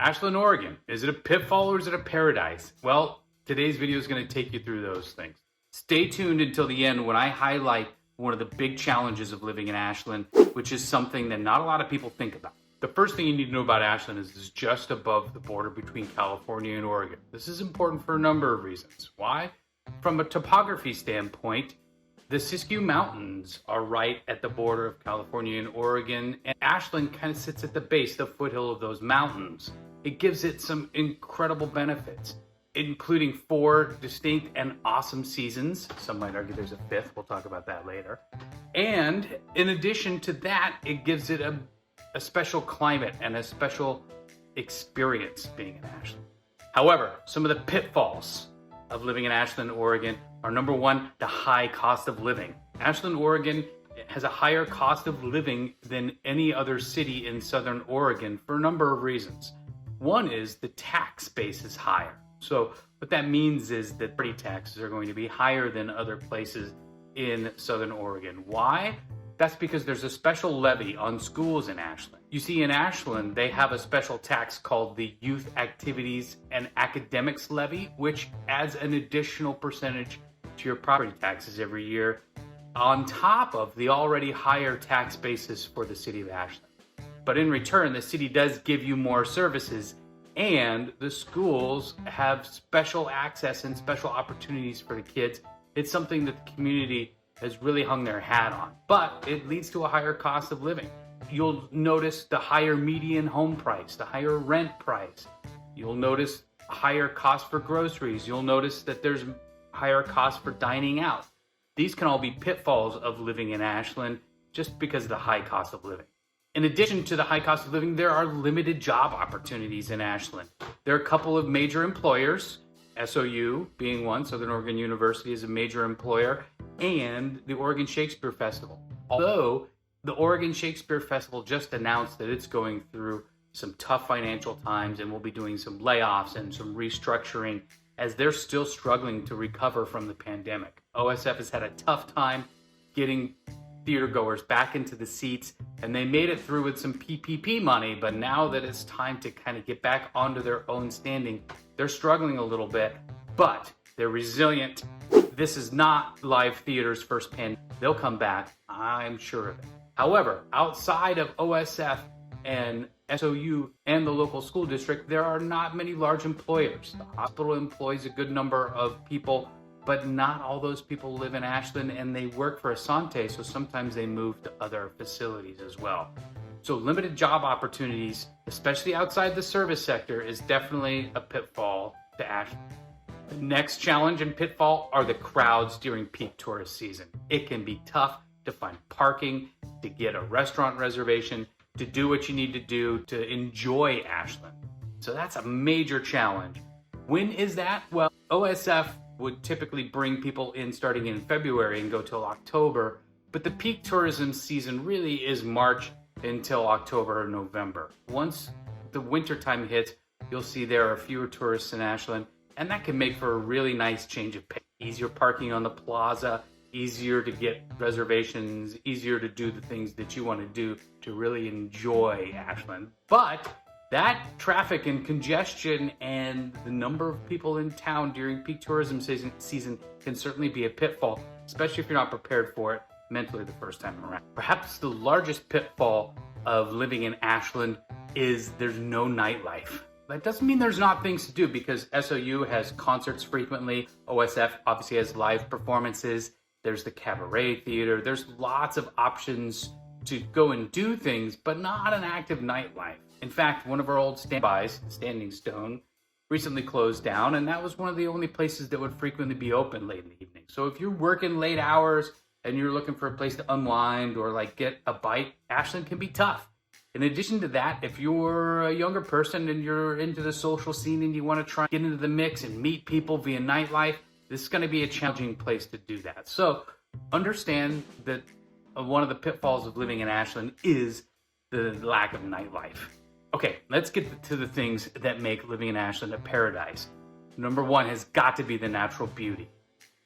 Ashland, Oregon, is it a pitfall or is it a paradise? Well, today's video is going to take you through those things. Stay tuned until the end when I highlight one of the big challenges of living in Ashland, which is something that not a lot of people think about. The first thing you need to know about Ashland is it's just above the border between California and Oregon. This is important for a number of reasons. Why? From a topography standpoint, the Siskiyou Mountains are right at the border of California and Oregon, and Ashland kind of sits at the base, the foothill of those mountains. It gives it some incredible benefits, including 4 distinct and awesome seasons. Some might argue there's a 5th. We'll talk about that later. And in addition to that, it gives it a special climate and a special experience being in Ashland. However, some of the pitfalls of living in Ashland, Oregon are: number one, the high cost of living. Ashland, Oregon has a higher cost of living than any other city in Southern Oregon for a number of reasons. One is the tax base is higher. So what that means is that property taxes are going to be higher than other places in Southern Oregon. Why? That's because there's a special levy on schools in Ashland. You see, in Ashland, they have a special tax called the Youth Activities and Academics Levy, which adds an additional percentage to your property taxes every year on top of the already higher tax basis for the city of Ashland. But in return, the city does give you more services, and the schools have special access and special opportunities for the kids. It's something that the community has really hung their hat on, but it leads to a higher cost of living. You'll notice the higher median home price, the higher rent price. You'll notice a higher cost for groceries. You'll notice that there's higher cost for dining out. These can all be pitfalls of living in Ashland just because of the high cost of living. In addition to the high cost of living, there are limited job opportunities in Ashland. There are a couple of major employers, SOU being one, Southern Oregon University is a major employer, and the Oregon Shakespeare Festival. Although the Oregon Shakespeare Festival just announced that it's going through some tough financial times and will be doing some layoffs and some restructuring as they're still struggling to recover from the pandemic. OSF has had a tough time getting theater goers back into the seats, and they made it through with some PPP money, but now that it's time to kind of get back onto their own standing, they're struggling a little bit, but they're resilient. This is not live theater's first pandemic. They'll come back, I'm sure of it. However, outside of OSF and SOU and the local school district, there are not many large employers. The hospital employs a good number of people, but not all those people live in Ashland, and they work for Asante, so sometimes they move to other facilities as well. So limited job opportunities, especially outside the service sector, is definitely a pitfall to Ashland. The next challenge and pitfall are the crowds during peak tourist season. It can be tough to find parking, to get a restaurant reservation, to do what you need to do to enjoy Ashland. So that's a major challenge. When is that? Well, OSF would typically bring people in starting in February and go till October, but the peak tourism season really is March until October or November. Once the winter time hits, you'll see there are fewer tourists in Ashland, and that can make for a really nice change of pace. Easier parking on the plaza, easier to get reservations, easier to do the things that you want to do to really enjoy Ashland. But that traffic and congestion and the number of people in town during peak tourism season can certainly be a pitfall, especially if you're not prepared for it mentally the first time around. Perhaps the largest pitfall of living in Ashland is there's no nightlife. That doesn't mean there's not things to do, because SOU has concerts frequently. OSF obviously has live performances. There's the cabaret theater. There's lots of options to go and do things, but not an active nightlife. In fact, one of our old standbys, Standing Stone, recently closed down, and that was one of the only places that would frequently be open late in the evening. So if you're working late hours and you're looking for a place to unwind or like get a bite, Ashland can be tough. In addition to that, if you're a younger person and you're into the social scene and you want to try and get into the mix and meet people via nightlife, this is going to be a challenging place to do that. So understand that one of the pitfalls of living in Ashland is the lack of nightlife. Okay, let's get to the things that make living in Ashland a paradise. Number one has got to be the natural beauty.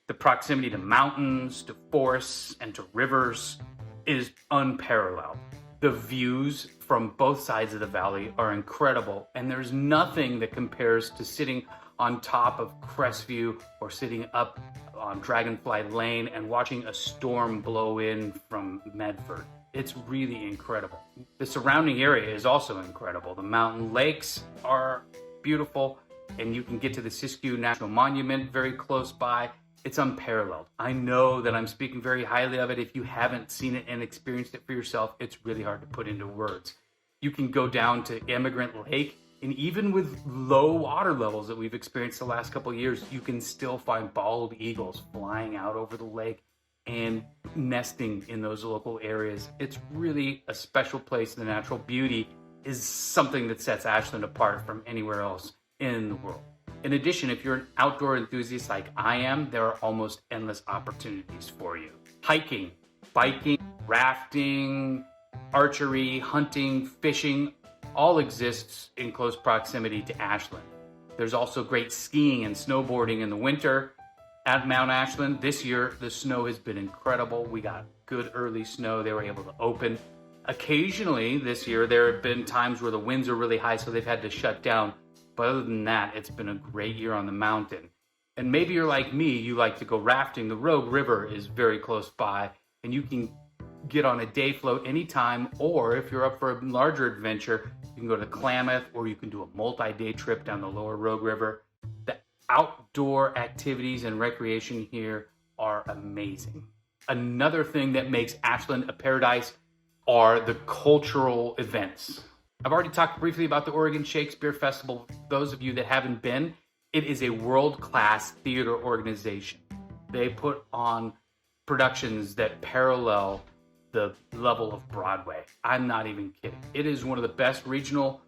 The proximity to mountains, to forests, and to rivers is unparalleled. The views from both sides of the valley are incredible, and there's nothing that compares to sitting on top of Crestview or sitting up on Dragonfly Lane and watching a storm blow in from Medford. It's really incredible. The surrounding area is also incredible. The mountain lakes are beautiful, and you can get to the Siskiyou National Monument very close by. It's unparalleled. I know that I'm speaking very highly of it. If you haven't seen it and experienced it for yourself, it's really hard to put into words. You can go down to Emigrant Lake, and even with low water levels that we've experienced the last couple of years, you can still find bald eagles flying out over the lake and nesting in those local areas. It's really a special place. The natural beauty is something that sets Ashland apart from anywhere else in the world. In addition, if you're an outdoor enthusiast like I am, there are almost endless opportunities for you. Hiking, biking, rafting, archery, hunting, fishing, all exists in close proximity to Ashland. There's also great skiing and snowboarding in the winter at Mount Ashland. This year, the snow has been incredible. We got good early snow. They were able to open. Occasionally this year, there have been times where the winds are really high, so they've had to shut down. But other than that, it's been a great year on the mountain. And maybe you're like me, you like to go rafting. The Rogue River is very close by, and you can get on a day float anytime, or if you're up for a larger adventure, you can go to Klamath, or you can do a multi-day trip down the lower Rogue River. The outdoor activities and recreation here are amazing. Another thing that makes Ashland a paradise are the cultural events. I've already talked briefly about the Oregon Shakespeare Festival. For those of you that haven't been, it is a world-class theater organization. They put on productions that parallel the level of Broadway. I'm not even kidding. It is one of the best regional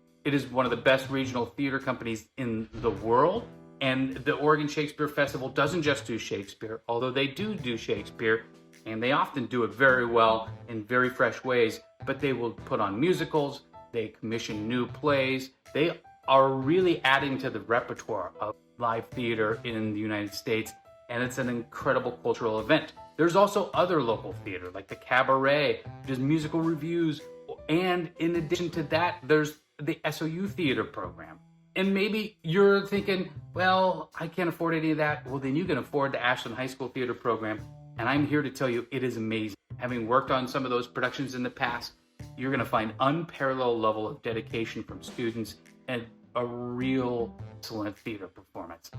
theater companies in the world. And the Oregon Shakespeare Festival doesn't just do Shakespeare, although they do Shakespeare, and they often do it very well in very fresh ways, but they will put on musicals. They commission new plays. They are really adding to the repertoire of live theater in the United States, and it's an incredible cultural event. There's also other local theater, like the Cabaret, there's musical reviews, and in addition to that, there's the SOU theater program. And maybe you're thinking, well, I can't afford any of that. Well, then you can afford the Ashland High School theater program, and I'm here to tell you it is amazing. Having worked on some of those productions in the past, you're going to find unparalleled level of dedication from students and a real excellent theater performance.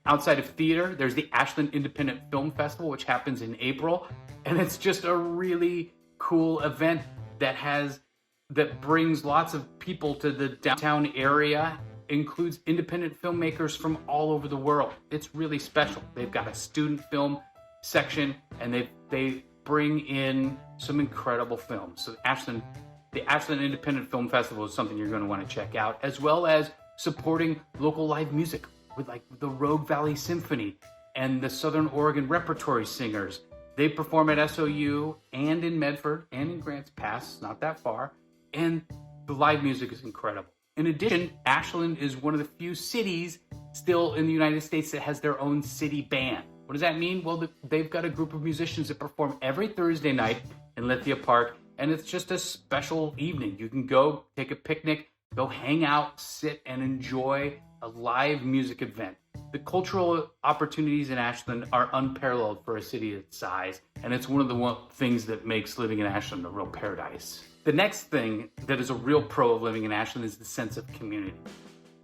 Outside of theater, there's the Ashland Independent Film Festival, which happens in April, and it's just a really cool event that brings lots of people to the downtown area, includes independent filmmakers from all over the world. It's really special. They've got a student film section, and they bring in some incredible films. So the Ashland Independent Film Festival is something you're going to want to check out, as well as supporting local live music with like the Rogue Valley Symphony and the Southern Oregon Repertory Singers. They perform at SOU and in Medford and in Grants Pass, not that far, and the live music is incredible. In addition, Ashland is one of the few cities still in the United States that has their own city band. What does that mean? Well, they've got a group of musicians that perform every Thursday night in Lithia Park, and it's just a special evening. You can go take a picnic, go hang out, sit and enjoy a live music event. The cultural opportunities in Ashland are unparalleled for a city its size, and it's one of the things that makes living in Ashland a real paradise. The next thing that is a real pro of living in Ashland is the sense of community.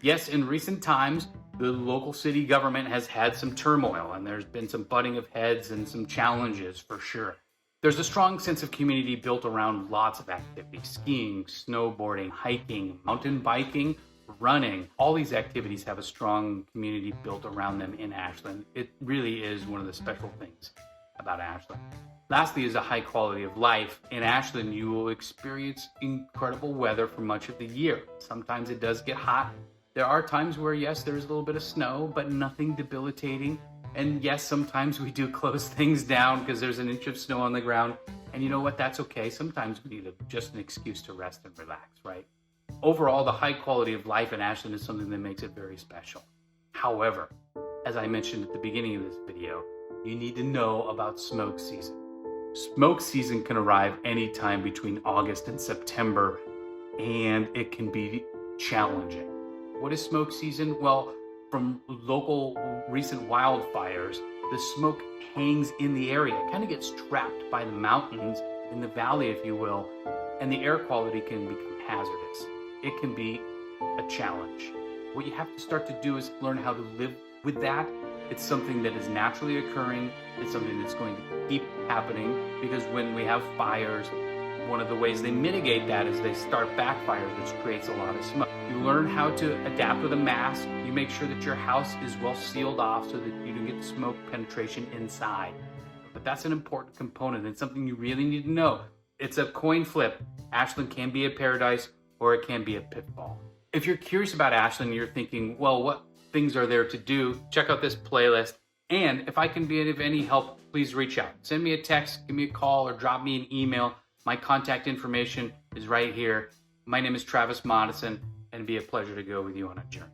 Yes, in recent times, the local city government has had some turmoil, and there's been some butting of heads and some challenges for sure. There's a strong sense of community built around lots of activities: skiing, snowboarding, hiking, mountain biking, running. All these activities have a strong community built around them in Ashland. It really is one of the special things about Ashland. Lastly is a high quality of life. In Ashland, you will experience incredible weather for much of the year. Sometimes it does get hot. There are times where, yes, there's a little bit of snow, but nothing debilitating. And yes, sometimes we do close things down because there's an inch of snow on the ground. And you know what? That's okay. Sometimes we need just an excuse to rest and relax, right? Overall, the high quality of life in Ashland is something that makes it very special. However, as I mentioned at the beginning of this video, you need to know about smoke season. Smoke season can arrive anytime between August and September, and it can be challenging. What is smoke season? Well, from local recent wildfires, the smoke hangs in the area. It kind of gets trapped by the mountains in the valley, if you will, and the air quality can become hazardous. It can be a challenge. What you have to start to do is learn how to live with that. It's something that is naturally occurring. It's something that's going to keep happening, because when we have fires, one of the ways they mitigate that is they start backfires, which creates a lot of smoke. You learn how to adapt with a mask. You make sure that your house is well sealed off so that you don't get smoke penetration inside. But that's an important component and something you really need to know. It's a coin flip. Ashland can be a paradise or it can be a pitfall. If you're curious about Ashland, you're thinking, well, what things are there to do? Check out this playlist. And if I can be of any help, please reach out. Send me a text, give me a call, or drop me an email. My contact information is right here. My name is Travis Moddison, and it'd be a pleasure to go with you on a journey.